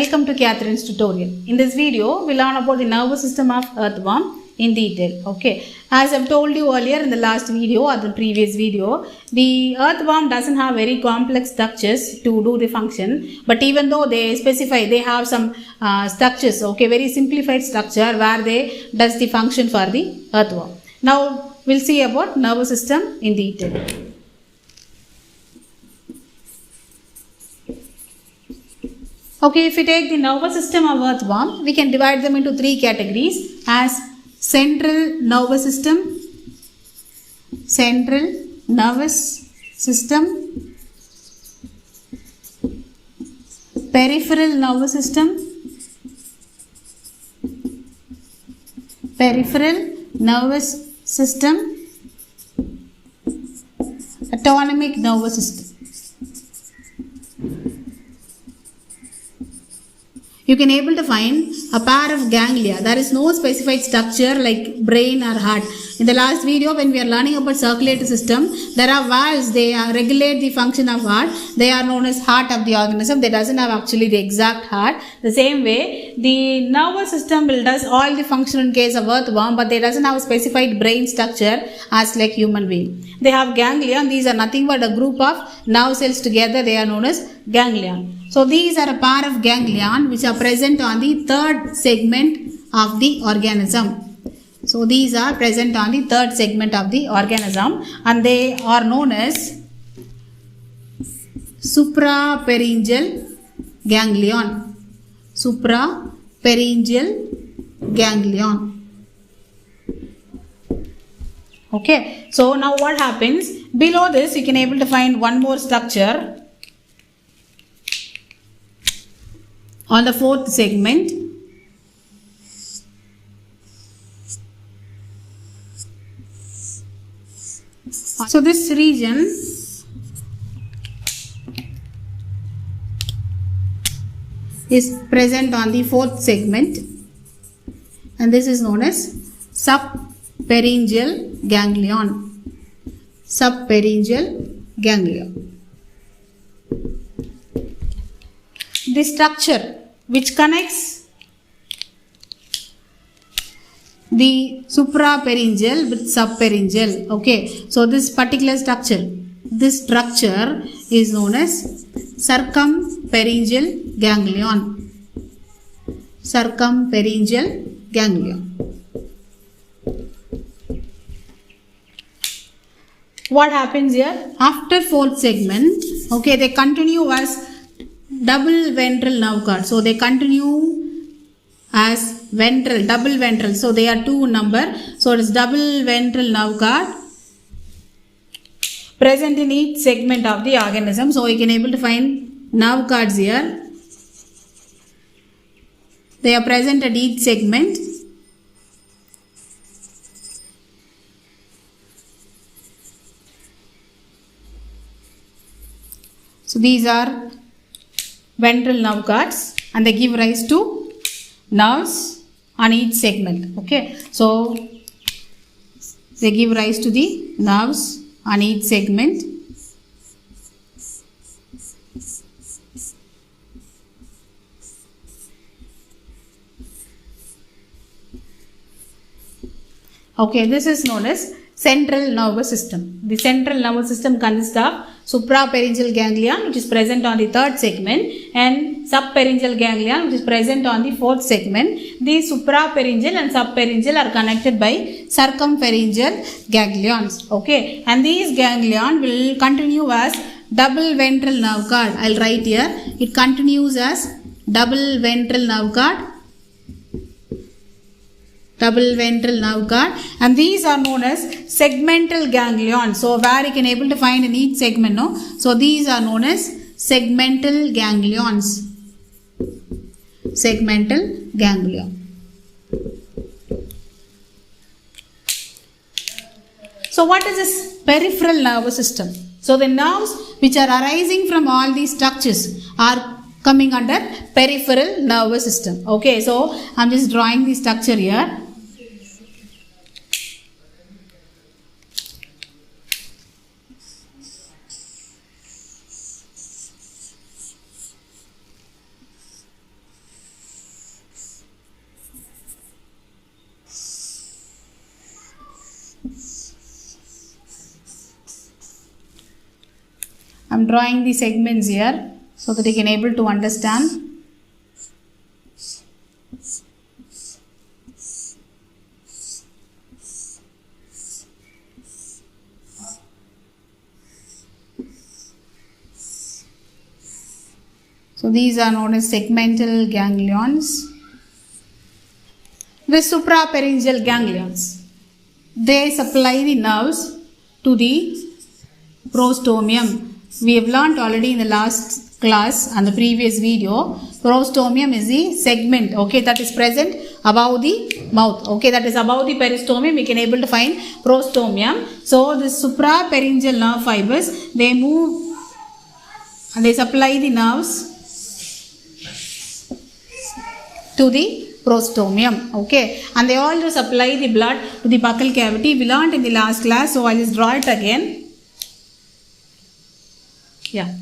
Welcome to Catherine's tutorial. In this video, we'll learn about the nervous system of earthworm in detail. Okay, as I've told you earlier in the last video or the previous video, the earthworm doesn't have very complex structures to do the function, but even though they specify, they have some structures, okay, very simplified structure where they does the function for the earthworm. Now, we'll see about nervous system in detail. Okay, if we take the nervous system of earthworm, we can divide them into three categories as central nervous system, peripheral nervous system, autonomic nervous system. You can able to find a pair of ganglia. There is no specified structure like brain or heart. In the last video, when we are learning about circulatory system, there are valves. They regulate the function of heart. They are known as heart of the organism. They doesn't have actually the exact heart. The same way, the nervous system will does all the function in case of earthworm, but they doesn't have a specified brain structure as like human being. They have ganglia. These are nothing but a group of nerve cells together. They are known as ganglion. So these are a pair of ganglion which are present on the third segment of the organism. So these are present on the third segment of the organism and they are known as suprapharyngeal ganglion. Okay, so now what happens? Below this you can able to find one more structure on the fourth segment. So this region is present on the fourth segment and this is known as subpharyngeal ganglion. The structure which connects the suprapharyngeal with subpharyngeal. Okay, so this particular structure, is known as circumpharyngeal ganglion. What happens here? After fourth segment, okay, they continue as double ventral nerve cord. So they continue as double ventral. So they are two in number. So it is double ventral nerve cord present in each segment of the organism. So you can able to find nerve cords here. They are present at each segment. So these are ventral nerve cords and they give rise to nerves on each segment. Okay, so they give rise to the nerves on each segment. Okay, this is known as central nervous system. The central nervous system consists of suprapharyngeal ganglion which is present on the third segment and subpharyngeal ganglion which is present on the fourth segment. These suprapharyngeal and subpharyngeal are connected by circumpharyngeal ganglions. Okay, and these ganglion will continue as double ventral nerve cord. I'll write here. It continues as double ventral nerve cord. And these are known as segmental ganglion. So where you can able to find in each segment, no? So these are known as segmental ganglions. So what is this peripheral nervous system? So the nerves which are arising from all these structures are coming under peripheral nervous system. Okay, so I'm just drawing the structure here. I'm drawing the segments here so that you can able to understand. So these are known as segmental ganglions. The suprapharyngeal ganglions, they supply the nerves to the prostomium. We have learnt already in the last class and the previous video. Prostomium is the segment, okay, that is present above the mouth. Okay, that is above the peristomium. We can able to find prostomium. So the suprapharyngeal nerve fibers, they move and they supply the nerves to the prostomium, okay, and they also supply the blood to the buccal cavity. We learnt in the last class, so I'll just draw it again. Yeah,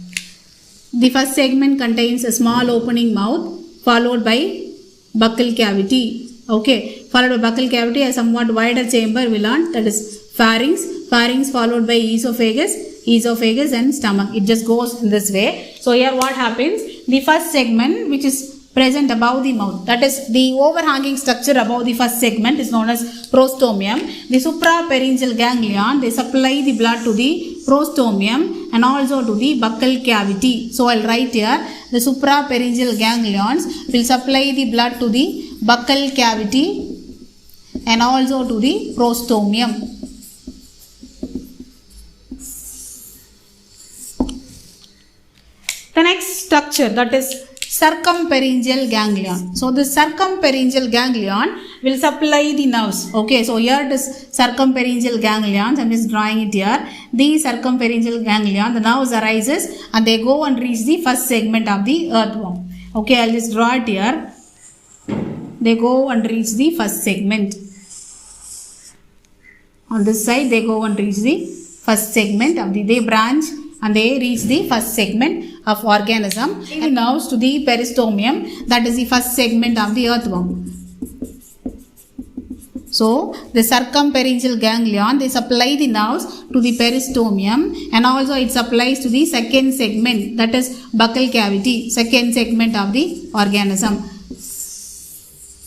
the first segment contains a small opening mouth followed by buccal cavity, okay, followed by buccal cavity, a somewhat wider chamber we learnt, that is pharynx followed by esophagus and stomach. It just goes in this way. So here what happens, the first segment which is present above the mouth, that is the overhanging structure above the first segment, is known as prostomium. The suprapharyngeal ganglion, they supply the blood to the prostomium and also to the buccal cavity. So I'll write here, the suprapharyngeal ganglions will supply the blood to the buccal cavity and also to the prostomium. The next structure, that is circumpharyngeal ganglion. So the circumpharyngeal ganglion will supply the nerves. Okay, so here it is circumpharyngeal ganglion. I'm just drawing it here. The circumpharyngeal ganglion, the nerves arises and they go and reach the first segment of the earthworm. Okay, I'll just draw it here. They go and reach the first segment. On this side, they go and reach the first segment of the, they branch and they reach the first segment of organism and nerves to the peristomium, that is the first segment of the earthworm. So the circumpharyngeal ganglion, they supply the nerves to the peristomium and also it supplies to the second segment, that is buccal cavity, second segment of the organism,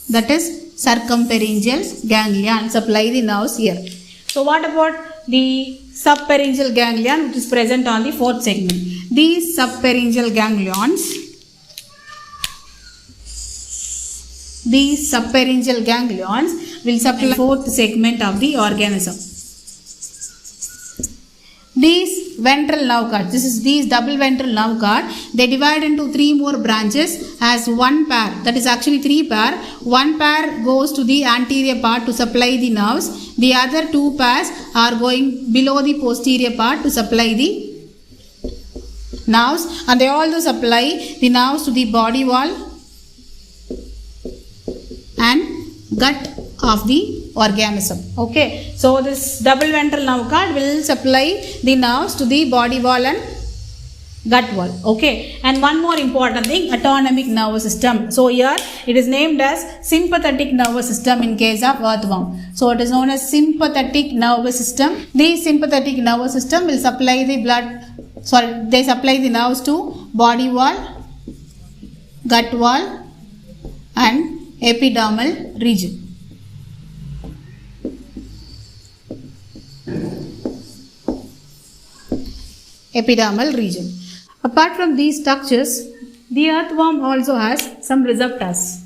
that is circumpharyngeal ganglion, supply the nerves here. So what about the subpharyngeal ganglion which is present on the fourth segment? These subpharyngeal ganglions will supply fourth segment of the organism. These ventral nerve cords, these double ventral nerve cord, they divide into three more branches as one pair, that is actually three pair. One pair goes to the anterior part to supply the nerves. The other two pairs are going below the posterior part to supply the nerves, and they also supply the nerves to the body wall and gut of the organism. Okay, so this double ventral nerve cord will supply the nerves to the body wall and gut wall. Okay, and one more important thing, autonomic nervous system. So here it is named as sympathetic nervous system in case of earthworm. So it is known as sympathetic nervous system. The sympathetic nervous system will supply the they supply the nerves to body wall, gut wall and epidermal region. Epidermal region. Apart from these structures, the earthworm also has some receptors.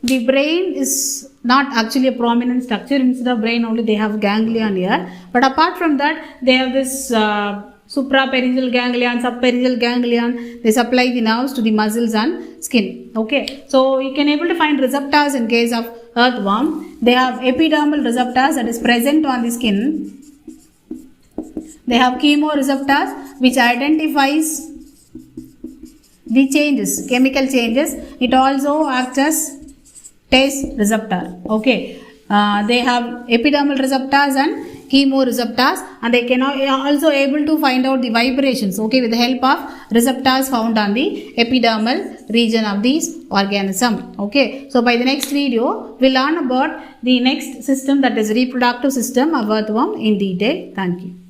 The brain is not actually a prominent structure. Instead of brain only they have ganglion here. But apart from that, they have this suprapharyngeal ganglion, subpharyngeal ganglion. They supply the nerves to the muscles and skin. Okay, so you can able to find receptors in case of earthworm. They have epidermal receptors that is present on the skin. They have chemoreceptors which identifies the changes, chemical changes. It also acts as taste receptor. Okay, they have epidermal receptors and chemoreceptors, and they can also able to find out the vibrations, okay, with the help of receptors found on the epidermal region of these organism. Okay, so by the next video we'll learn about the next system, that is reproductive system of earthworm in detail. Thank you.